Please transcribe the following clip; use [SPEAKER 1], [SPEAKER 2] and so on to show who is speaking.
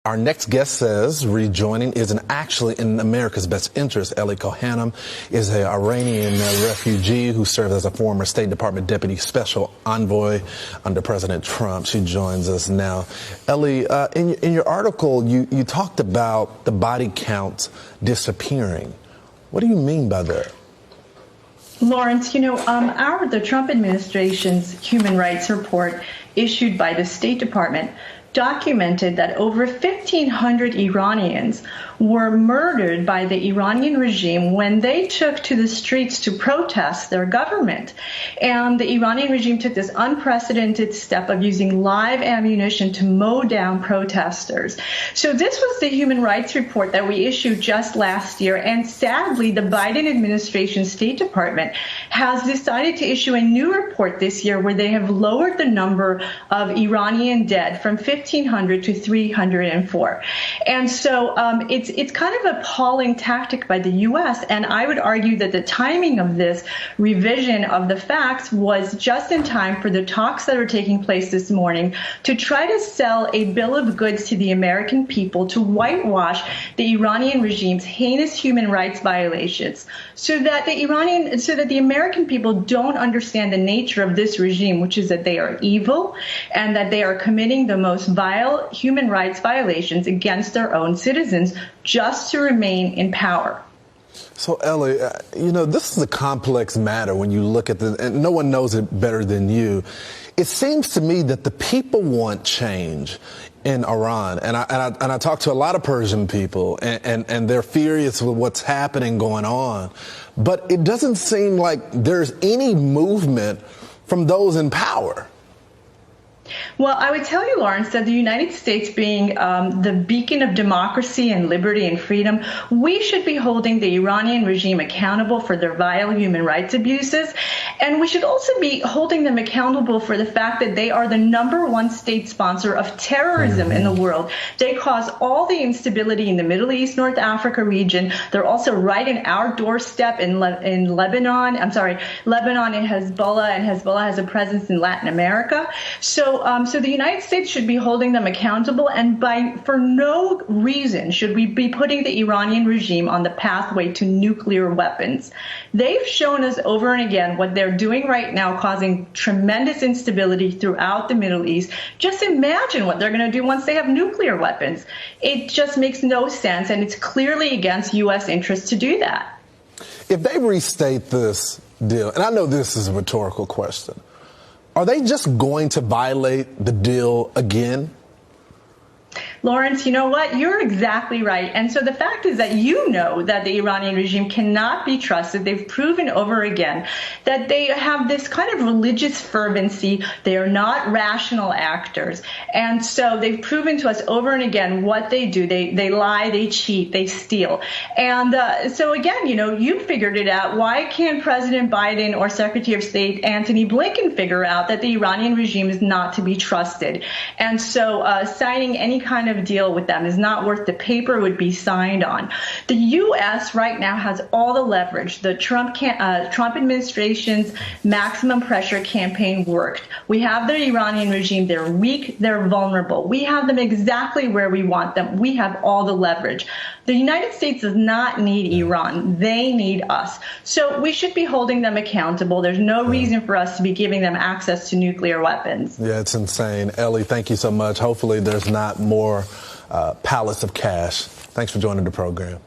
[SPEAKER 1] Our next guest says rejoining isn't actually in America's best interest. Ellie Kohanim is an Iranian refugee who served as a former State Department Deputy Special Envoy under President Trump. She joins us now. Ellie, in your article, you talked about the body count disappearing. What do you mean by that?
[SPEAKER 2] Lawrence, the Trump administration's human rights report issued by the State Department documented that over 1,500 Iranians were murdered by the Iranian regime when they took to the streets to protest their government. And the Iranian regime took this unprecedented step of using live ammunition to mow down protesters. So this was the human rights report that we issued just last year. And sadly, the Biden administration State Department has decided to issue a new report this year where they have lowered the number of Iranian dead from 1,500 to 304. And so it's kind of an appalling tactic by the U.S., and I would argue that the timing of this revision of the facts was just in time for the talks that are taking place this morning to try to sell a bill of goods to the American people to whitewash the Iranian regime's heinous human rights violations, so that the American people don't understand the nature of this regime, which is that they are evil and that they are committing the most vile human rights violations against their own citizens just to remain in power.
[SPEAKER 1] So, Ellie, this is a complex matter when you look at and no one knows it better than you. It seems to me that the people want change in Iran, and I talk to a lot of Persian people, and they're furious with what's happening going on, but it doesn't seem like there's any movement from those in power.
[SPEAKER 2] Well, I would tell you, Lawrence, that the United States being the beacon of democracy and liberty and freedom, we should be holding the Iranian regime accountable for their vile human rights abuses. And we should also be holding them accountable for the fact that they are the #1 state sponsor of terrorism in the world. They cause all the instability in the Middle East, North Africa region. They're also right in our doorstep in Lebanon. Lebanon and Hezbollah has a presence in Latin America. So the United States should be holding them accountable, and for no reason should we be putting the Iranian regime on the pathway to nuclear weapons. They've shown us over and again what they're doing right now, causing tremendous instability throughout the Middle East. Just imagine what they're going to do once they have nuclear weapons. It just makes no sense, and it's clearly against U.S. interests to do that.
[SPEAKER 1] If they restate this deal, and I know this is a rhetorical question, are they just going to violate the deal again?
[SPEAKER 2] Lawrence, you know what? You're exactly right. And so the fact is that that the Iranian regime cannot be trusted. They've proven over again that they have this kind of religious fervency. They are not rational actors. And so they've proven to us over and again what they do. They lie, they cheat, they steal. And so again, you figured it out. Why can't President Biden or Secretary of State Antony Blinken figure out that the Iranian regime is not to be trusted? And so signing any kind of deal with them is not worth the paper it would be signed on. The U.S. right now has all the leverage. The Trump administration's maximum pressure campaign worked. We have the Iranian regime. They're weak. They're vulnerable. We have them exactly where we want them. We have all the leverage. The United States does not need Iran. They need us. So we should be holding them accountable. There's no reason for us to be giving them access to nuclear weapons.
[SPEAKER 1] Yeah, it's insane. Ellie, thank you so much. Hopefully there's not more pallets of cash. Thanks for joining the program.